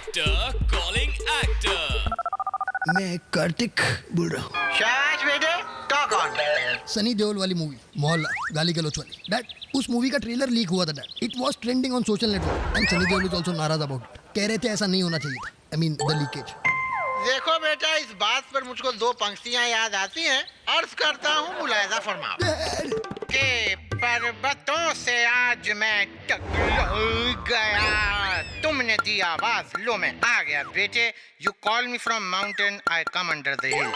Actor calling actor. मैं कार्तिक बोल रहा हूँ। शाबाश बेटे, टॉक ऑन। सनी देओल वाली मूवी मोहल्ला गाली गलौच वाली डैड, उस मूवी का ट्रेलर लीक हुआ था dad. It was trending on social network and Sunny Deol is also नाराज अबाउट इट। कह रहे थे ऐसा नहीं होना चाहिए था, आई मीन द लीकेज। देखो बेटा, इस बात पर मुझको दो पंक्तियां याद आती हैं। अर्ज करता हूँ, मुलायजा फरमाओ कि पर्वतों से आज मैं टकरा गया, तुमने दी आवाज, लो मैं आ गया बेटे। You call me from mountain, I come under the हिल।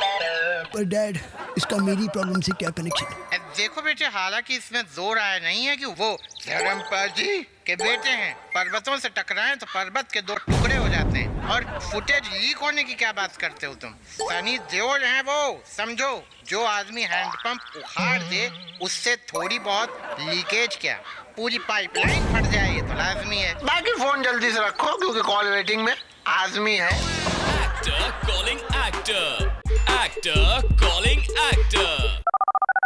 पर डैड, इसका मेरी प्रॉब्लम से क्या कनेक्शन है? देखो बेटे, हालांकि इसमें जोर आया नहीं है कि वो धर्मपाल जी के बेटे हैं। पर्वतों से टकराएं तो पर्वत के दो टुकड़े हो जाते हैं। और फुटेज लीक होने की क्या बात करते हो तुम? सनी देओल हैं वो, समझो। जो आदमी हैंडपंप उखाड़ दे, उससे थोड़ी बहुत लीकेज क्या, पूरी पाइपलाइन फट जाए, ये तो लाजमी है। बाकी फोन जल्दी से रखो क्योंकि कॉल वेटिंग में आजमी है। Actor calling actor. Actor calling actor.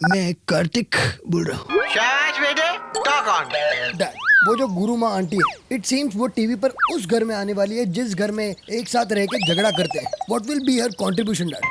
मैं कार्तिक बोल रहा हूँ। शाबाश बेटे, टॉक ऑन। डैड, वो जो गुरु माँ आंटी है, इट सीम्स वो टीवी पर उस घर में आने वाली है जिस घर में एक साथ रह के झगड़ा करते हैं। What will be her contribution dad?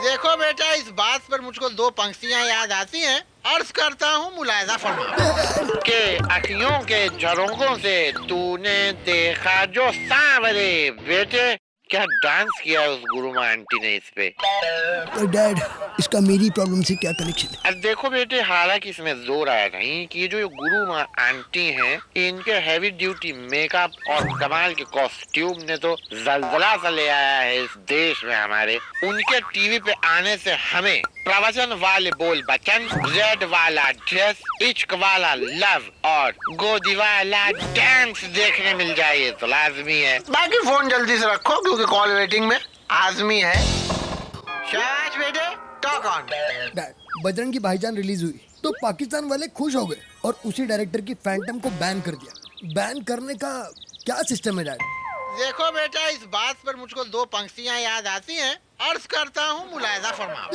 देखो बेटा, इस बात पर मुझको दो पंक्तियां याद आती हैं। अर्ज करता हूँ, मुलायजा फरमाओ के अखियों के झरोखों से तूने देखा जो सांवरे। बेटे, क्या डांस किया है उस गुरु माँ आंटी ने इस पे। पर डैड, इसका मेरी प्रॉब्लम से क्या कनेक्शन है? अब देखो बेटे, हालांकि इसमें जोर आया नहीं कि ये जो गुरु माँ आंटी हैं, इनके हैवी ड्यूटी मेकअप और कमाल के कॉस्ट्यूम ने तो जलजला सा ले आया है इस देश में हमारे। उनके टीवी पे आने से हमें प्रवचन वाले बोल बचन, रेड वाला ड्रेस, इश्क वाला लव और गोदी वाला डांस देखने मिल जाए, ये तो लाजमी है। बाकी फोन जल्दी से रखो क्योंकि कॉल वेटिंग में आजमी है। शाबाश बेटे, टॉक ऑन। डैड, बजरंगी भाईजान रिलीज हुई तो पाकिस्तान वाले खुश हो गए और उसी डायरेक्टर की फैंटम को बैन कर दिया। बैन करने का क्या सिस्टम है डैड? देखो बेटा, इस बात पर मुझको दो पंक्तियां याद आती हैं। अर्ज करता हूँ, मुलायजा फरमाओ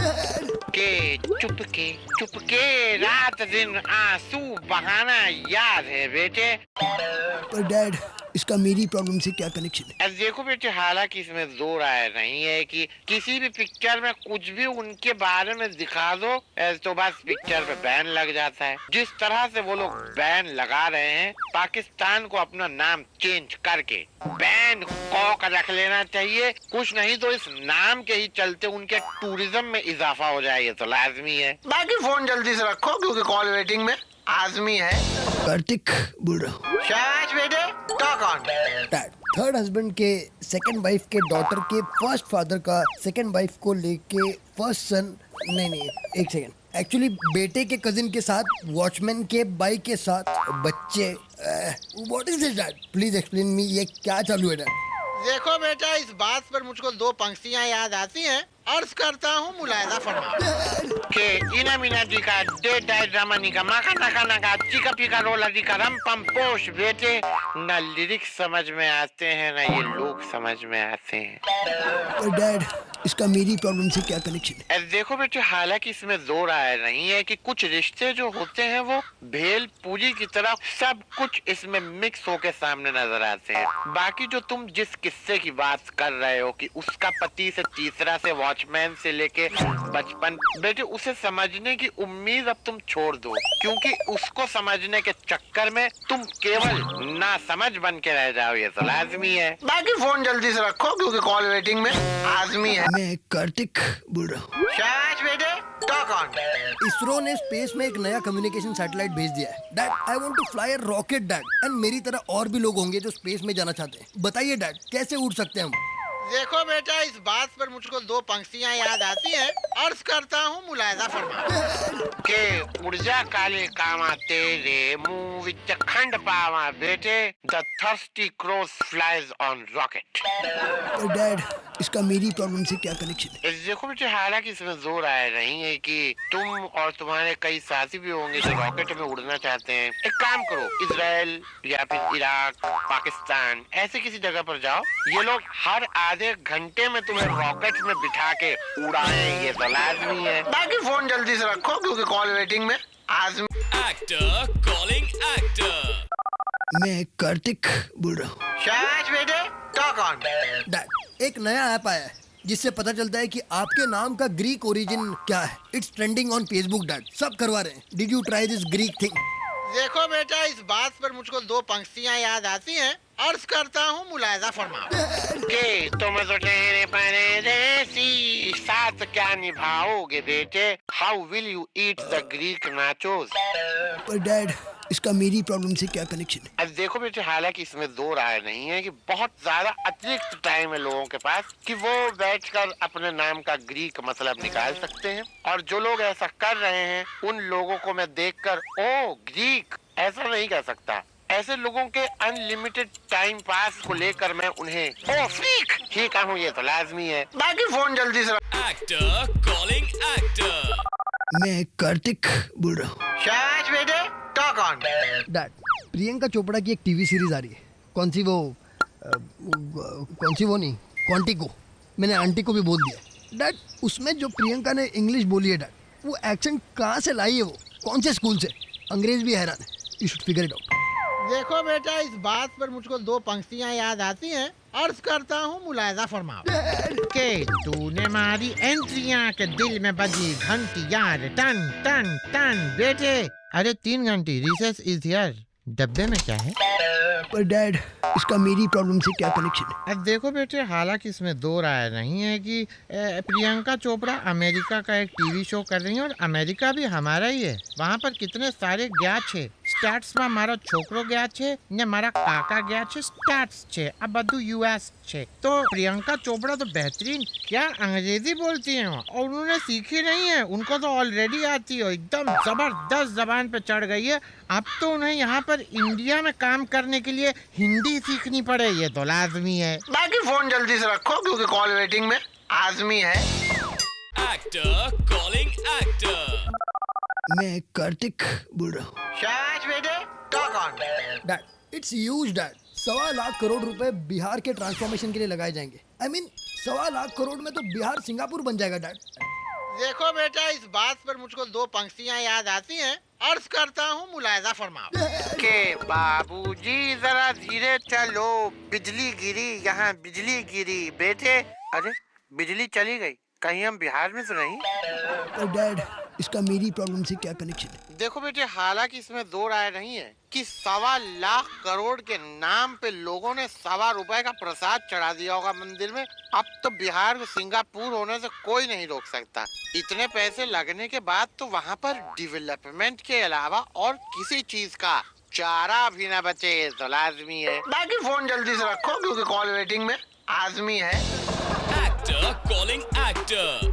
के चुपके रात दिन आंसू बहाना याद है बेटे। पर डैड, इसका मेरी प्रॉब्लम से क्या कनेक्शन है? अब देखो बेटे, हालांकि इसमें जोर आया नहीं है कि किसी भी पिक्चर में कुछ भी उनके बारे में दिखा दो तो बस पिक्चर पे बैन लग जाता है। जिस तरह से वो लोग बैन लगा रहे हैं, पाकिस्तान को अपना नाम चेंज करके बैन कॉक रख लेना चाहिए। कुछ नहीं तो इस नाम के ही चलते उनके टूरिज्म में इजाफा हो जाए, ये तो लाजमी है। बाकी फोन जल्दी से रखो क्योंकि कॉल वेटिंग में आजमी है। कार्तिक बोल रहा हूँ। शाबाश बेटे, talk on. Dad, third husband के सेकंड वाइफ के डॉटर के फर्स्ट फादर का सेकंड वाइफ को लेके फर्स्ट सन, नहीं एक सेकंड, एक्चुअली बेटे के कजिन के साथ वॉचमैन के भाई के साथ बच्चे। What is this dad? Please explain me, ये क्या चालू है डैड? देखो बेटा, इस बात पर मुझको दो पंक्तियां याद आती हैं। अर्ज करता हूँ, मुलायजा फरमाओ के इना मीना जी का डे डाई ड्रामानी का माका नाका नाका चिका पिका रोला जी का रम पम पोश। बेटे, न लिरिक्स समझ में आते हैं न ये लोग समझ में आते हैं। पर डैड, इसका मेरी प्रॉब्लम से क्या कनेक्शन है? देखो बेटे, हालांकि इसमें जोर आया नहीं है कि कुछ रिश्ते जो होते हैं वो भेल पूरी की तरह सब कुछ इसमें मिक्स होके सामने नजर आते हैं। बाकी जो तुम जिस किस्से की बात कर रहे हो कि उसका पति से तीसरा से वॉचमैन से लेके बचपन, बेटे उसे समझने की उम्मीद अब तुम छोड़ दो, क्योंकि उसको समझने के चक्कर में तुम केवल ना समझ बन के रह जाओ, ये तो लाजमी है। बाकी फोन जल्दी से रखो क्योंकि कॉल वेटिंग में आजमी है। मैं कार्तिक बोल रहा हूँ। शाबाश बेटे, टॉक ऑन। इसरो ने स्पेस में एक नया कम्युनिकेशन सैटेलाइट भेज दिया है। Dad, I want to fly a rocket dad, and मेरी तरह और भी लोग होंगे जो स्पेस में जाना चाहते हैं। बताइए डैड, कैसे उड़ सकते हैं हम? देखो बेटा, इस बात पर मुझको दो पंक्तियां याद आती हैं। अर्ज करता हूँ, मुलायजा फरमाओ के ऊर्जा काले कामा तेरे मुंह विच खंड पावा बेटे, the thirsty cross flies on rocket. पर डैड, इसका मेरी प्रॉब्लम से क्या कनेक्शन है? देखो बेटे, हालांकि इसमें जोर आया नहीं है कि तुम और तुम्हारे कई साथी भी होंगे जो रॉकेट में उड़ना चाहते हैं। एक काम करो, इजराइल या फिर इराक, पाकिस्तान, ऐसे किसी जगह पर जाओ। ये लोग हर आधे घंटे में तुम्हें रॉकेट में बिठा के उड़ाएं, ये तो लाजमी है। बाकी फोन जल्दी से रखो क्योंकि कॉल वेटिंग में आजमी। Actor calling actor. मैं कार्तिक बोल रहा हूँ। शाबाश बेटे, टॉक ऑन। डैड, एक नया ऐप आया है जिससे पता चलता है कि आपके नाम का ग्रीक ओरिजिन क्या है। It's trending on Facebook dad, सब करवा रहे हैं। Did you try this Greek thing? देखो बेटा, इस बात पर मुझको दो पंक्तियां याद आती हैं। अर्ज करता हूँ, मुलायजा फरमाओ। के तुम तो ठहरे परदेसी, साथ क्या निभाओगे बेटे? How will you eat the Greek nachos? पर डैड, इसका मेरी प्रॉब्लम से क्या कनेक्शन है? अब देखो बेटे, हालांकि इसमें दो राय नहीं है कि बहुत ज्यादा अतिरिक्त टाइम है लोगों के पास कि वो बैठकर अपने नाम का ग्रीक मतलब निकाल सकते हैं, और जो लोग ऐसा कर रहे हैं उन लोगों को मैं देखकर ओ ग्रीक ऐसा नहीं कह सकता। ऐसे लोगों के अनलिमिटेड टाइम पास को लेकर मैं उन्हें ओ फ्रीक ही कहूँ, ये तो लाजमी है। बाकी फोन जल्दी से। Actor calling actor. मैं कार्तिक बोल रहा हूँ। शाबाश बेटे, talk on. Dad, Priyanka Chopra की एक टीवी सीरीज आ रही है। कौन सी वो नहीं, क्वांटिको। मैंने आंटी को भी बोल दिया। डैड, उसमें जो प्रियंका ने इंग्लिश बोली है डैड, वो एक्सेंट कहाँ से लाई है? वो कौन से स्कूल से? अंग्रेज भी हैरान है। You should figure it out. देखो बेटा, इस बात पर मुझको दो पंक्तियां याद आती हैं। अर्ज करता हूँ, मुलायजा फरमाओ। के तूने मारी एंट्रियां के दिल में बजी घंटी यार, टन टन टन। बेटे, अरे 3 घंटी, रिसेस इज हियर। डब्बे में क्या है? पर डैड, इसका मेरी प्रॉब्लम से क्या कनेक्शन है? अब देखो बेटे, हालांकि इसमें दो राय नहीं है कि प्रियंका चोपड़ा अमेरिका का एक टीवी शो कर रही है, और अमेरिका भी हमारा ही है। वहाँ पर कितने सारे ज्ञात है। स्टार्ट्स में हमारा छोकरो गया छे ने मारा काका गया छे स्टार्ट्स छे, अब बधु यूएस छे। तो प्रियंका चोपड़ा तो बेहतरीन क्या अंग्रेजी बोलती हैं, और उन्होंने सीखी नहीं है, उनको तो ऑलरेडी आती है, एकदम जबरदस्त जबान पे चढ़ गई है। अब तो उन्हें यहाँ पर इंडिया में काम करने के लिए हिंदी सीखनी पड़े, ये तो लाजमी है। बाकी फोन जल्दी से रखो क्योंकि कॉल वेटिंग में आजमी है। Actor calling actor. मैं कार्तिक बोल रहा हूँ। शाबाश बेटे, talk on. Dad, it's huge dad. 1.25 lakh crore रुपए बिहार के ट्रांसफॉर्मेशन के लिए लगाए जाएंगे। आई मीन 1.25 लाख करोड़ में तो बिहार सिंगापुर बन जाएगा डैड। देखो बेटा, इस बात पर मुझको दो पंक्तियां याद आती हैं। अर्ज करता हूँ, मुलायजा फरमाओ। के बाबूजी जरा धीरे चलो, बिजली गिरी, यहाँ बिजली गिरी। बेटे, अरे बिजली चली गई, कहीं हम बिहार में तो नहीं? पर डैड, इसका मेरी प्रॉब्लम से क्या कनेक्शन है? देखो बेटे, हालांकि इसमें दो राय नहीं है कि 1.25 लाख करोड़ के नाम पे लोगों ने 1.25 रुपए का प्रसाद चढ़ा दिया होगा मंदिर में। अब तो बिहार को सिंगापुर होने से कोई नहीं रोक सकता। इतने पैसे लगने के बाद तो वहाँ पर डेवलपमेंट के अलावा और किसी चीज का चारा भी न बचे, तो लाजमी है। बाकी फोन जल्दी से रखो क्योंकि कॉल वेटिंग में आजमी है। Actor calling actor.